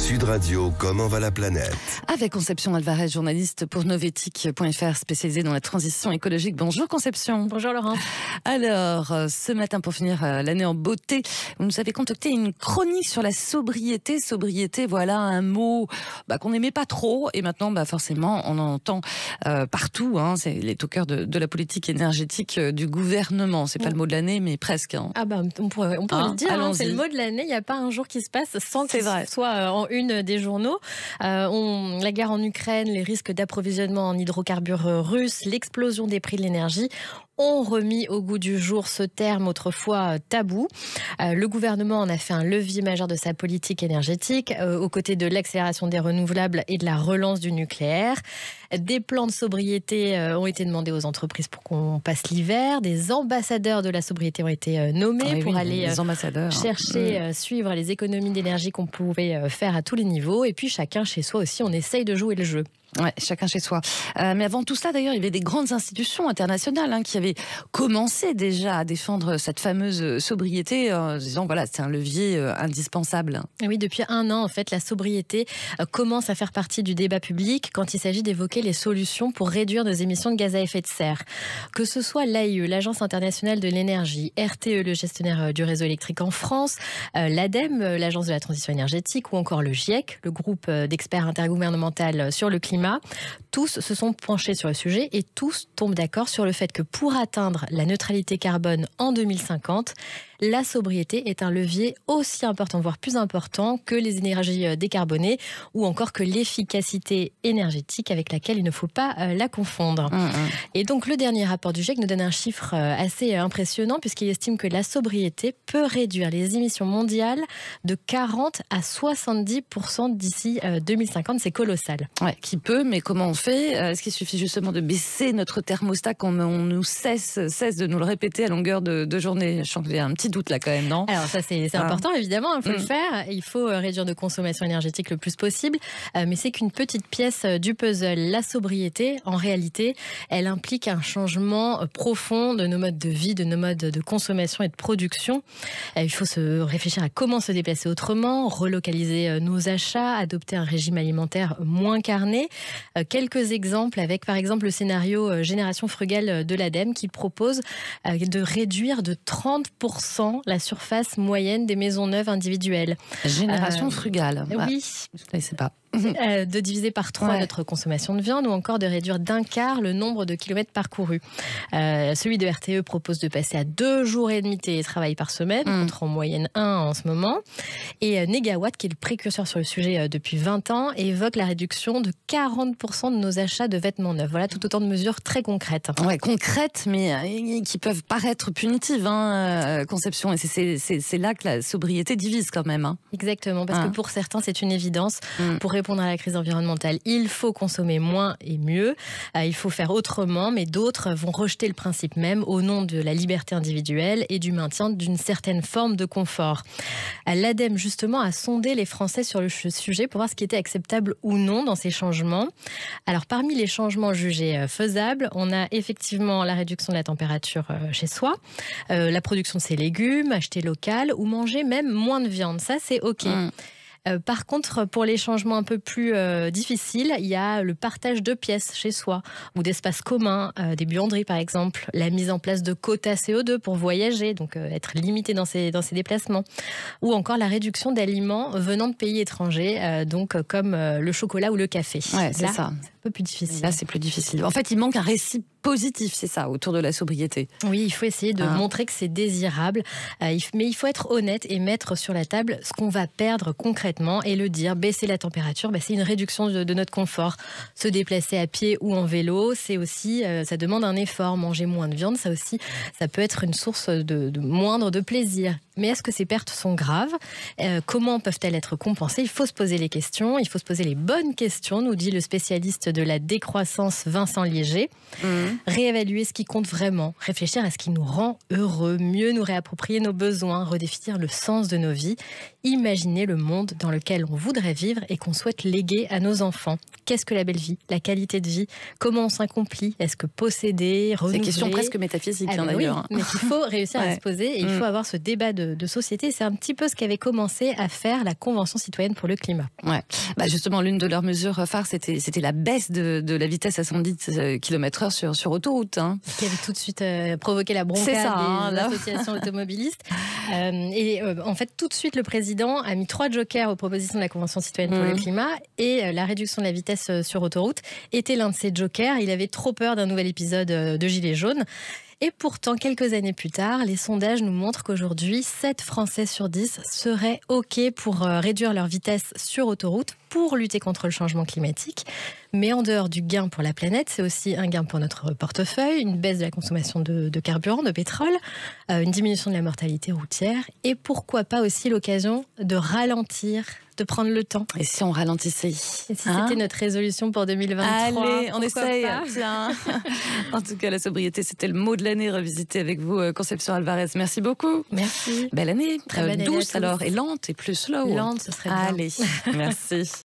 Sud Radio, comment va la planète? Avec Conception Alvarez, journaliste pour Novetic.fr, spécialisée dans la transition écologique. Bonjour Conception. Bonjour Laurent. Alors, ce matin, pour finir l'année en beauté, vous nous avez concocté une chronique sur la sobriété. Sobriété, voilà un mot qu'on n'aimait pas trop. Et maintenant, forcément, on en entend partout. C'est les au cœur de la politique énergétique du gouvernement. C'est pas le mot de l'année, mais presque. On pourrait le dire. C'est le mot de l'année. Il n'y a pas un jour qui se passe sans que ce soit en une des journaux. La guerre en Ukraine, les risques d'approvisionnement en hydrocarbures russes, l'explosion des prix de l'énergie ont remis au goût du jour ce terme autrefois tabou. Le gouvernement en a fait un levier majeur de sa politique énergétique, aux côtés de l'accélération des renouvelables et de la relance du nucléaire. Des plans de sobriété ont été demandés aux entreprises pour qu'on passe l'hiver. Des ambassadeurs de la sobriété ont été nommés pour aller chercher, suivre les économies d'énergie qu'on pouvait faire à tous les niveaux. Et puis chacun chez soi aussi, on essaye de jouer le jeu. Ouais, chacun chez soi. Mais avant tout ça, d'ailleurs, il y avait des grandes institutions internationales qui avaient commencé déjà à défendre cette fameuse sobriété en disant c'est un levier indispensable. Et oui, depuis un an, en fait, la sobriété commence à faire partie du débat public quand il s'agit d'évoquer les solutions pour réduire nos émissions de gaz à effet de serre. Que ce soit l'AIE, l'Agence internationale de l'énergie, RTE, le gestionnaire du réseau électrique en France, l'ADEME, l'Agence de la transition énergétique, ou encore le GIEC, le groupe d'experts intergouvernemental sur le climat, tous se sont penchés sur le sujet et tous tombent d'accord sur le fait que pour atteindre la neutralité carbone en 2050, la sobriété est un levier aussi important, voire plus important que les énergies décarbonées ou encore que l'efficacité énergétique avec laquelle il ne faut pas la confondre. Et donc le dernier rapport du GIEC nous donne un chiffre assez impressionnant puisqu'il estime que la sobriété peut réduire les émissions mondiales de 40 à 70% d'ici 2050. C'est colossal. Ouais, qui peut, mais comment on fait? Est-ce qu'il suffit justement de baisser notre thermostat quand on nous cesse de nous le répéter à longueur de journée? Je sens qu'il y a un petit doute là quand même, non? Alors ça c'est important évidemment, il faut le faire, il faut réduire nos consommations énergétiques le plus possible, mais c'est qu'une petite pièce du puzzle. La sobriété, en réalité, elle implique un changement profond de nos modes de vie, de nos modes de consommation et de production. Il faut se réfléchir à comment se déplacer autrement, relocaliser nos achats, adopter un régime alimentaire moins carné. Quelques exemples avec par exemple le scénario Génération Frugale de l'ADEME qui propose de réduire de 30% la surface moyenne des maisons neuves individuelles. Génération frugale. Oui. Je ne connaissais pas. De diviser par 3 notre consommation de viande ou encore de réduire d'1/4 le nombre de kilomètres parcourus. Celui de RTE propose de passer à 2 jours et demi de télétravail par semaine, contre en moyenne 1 en ce moment. Et Negawatt, qui est le précurseur sur le sujet depuis 20 ans, évoque la réduction de 40% de nos achats de vêtements neufs. Voilà tout autant de mesures très concrètes. Ouais, concrètes, mais qui peuvent paraître punitives, Conception. Et c'est là que la sobriété divise quand même. Exactement, parce que pour certains, c'est une évidence. Pour répondre à la crise environnementale, il faut consommer moins et mieux, il faut faire autrement, mais d'autres vont rejeter le principe même au nom de la liberté individuelle et du maintien d'une certaine forme de confort. L'ADEME, justement, a sondé les Français sur le sujet pour voir ce qui était acceptable ou non dans ces changements. Alors, parmi les changements jugés faisables, on a effectivement la réduction de la température chez soi, la production de ses légumes, acheter local ou manger même moins de viande. Ça, c'est OK. Par contre, pour les changements un peu plus difficiles, il y a le partage de pièces chez soi ou d'espaces communs, des buanderies par exemple, la mise en place de quotas CO2 pour voyager, donc être limité dans ses déplacements, ou encore la réduction d'aliments venant de pays étrangers, donc comme le chocolat ou le café. Ouais, c'est ça. C'est un peu plus difficile. Là, c'est plus difficile. En fait, il manque un récit positif, c'est ça, autour de la sobriété. Oui, il faut essayer de montrer que c'est désirable, mais il faut être honnête et mettre sur la table ce qu'on va perdre concrètement et le dire. Baisser la température, c'est une réduction de notre confort. Se déplacer à pied ou en vélo, c'est aussi, ça demande un effort. Manger moins de viande, ça aussi, ça peut être une source de moindre de plaisir. Mais est-ce que ces pertes sont graves? Comment peuvent-elles être compensées? Il faut se poser les questions, il faut se poser les bonnes questions, nous dit le spécialiste de la décroissance Vincent Liéger. Réévaluer ce qui compte vraiment, réfléchir à ce qui nous rend heureux, mieux nous réapproprier nos besoins, redéfinir le sens de nos vies, imaginer le monde dans lequel on voudrait vivre et qu'on souhaite léguer à nos enfants. Qu'est-ce que la belle vie? La qualité de vie? Comment on s'accomplit? Est-ce que posséder, renouveler? C'est une question presque métaphysique d'ailleurs. Oui, mais il faut réussir à se poser et il faut avoir ce débat de de société. C'est un petit peu ce qu'avait commencé à faire la Convention citoyenne pour le climat. Ouais. Justement, l'une de leurs mesures phares, c'était la baisse de la vitesse à 110 km/h sur autoroute. Hein. Qui avait tout de suite provoqué la bronca des associations automobilistes. En fait, tout de suite, le président a mis 3 jokers aux propositions de la Convention citoyenne pour le climat, et la réduction de la vitesse sur autoroute était l'un de ces jokers. Il avait trop peur d'un nouvel épisode de Gilets jaunes. Et pourtant, quelques années plus tard, les sondages nous montrent qu'aujourd'hui, 7 Français sur 10 seraient OK pour réduire leur vitesse sur autoroute pour lutter contre le changement climatique. Mais en dehors du gain pour la planète, c'est aussi un gain pour notre portefeuille, une baisse de la consommation de carburant, de pétrole, une diminution de la mortalité routière et pourquoi pas aussi l'occasion de ralentir, de prendre le temps. Et si on ralentissait? Et si c'était notre résolution pour 2023? Allez, on essaye. Tiens. En tout cas, la sobriété, c'était le mot de l'année revisité avec vous, Concepción Alvarez. Merci beaucoup. Merci. Belle année. Très belle année douce alors, et lente et plus slow. Lente, ce serait bien. Allez, merci.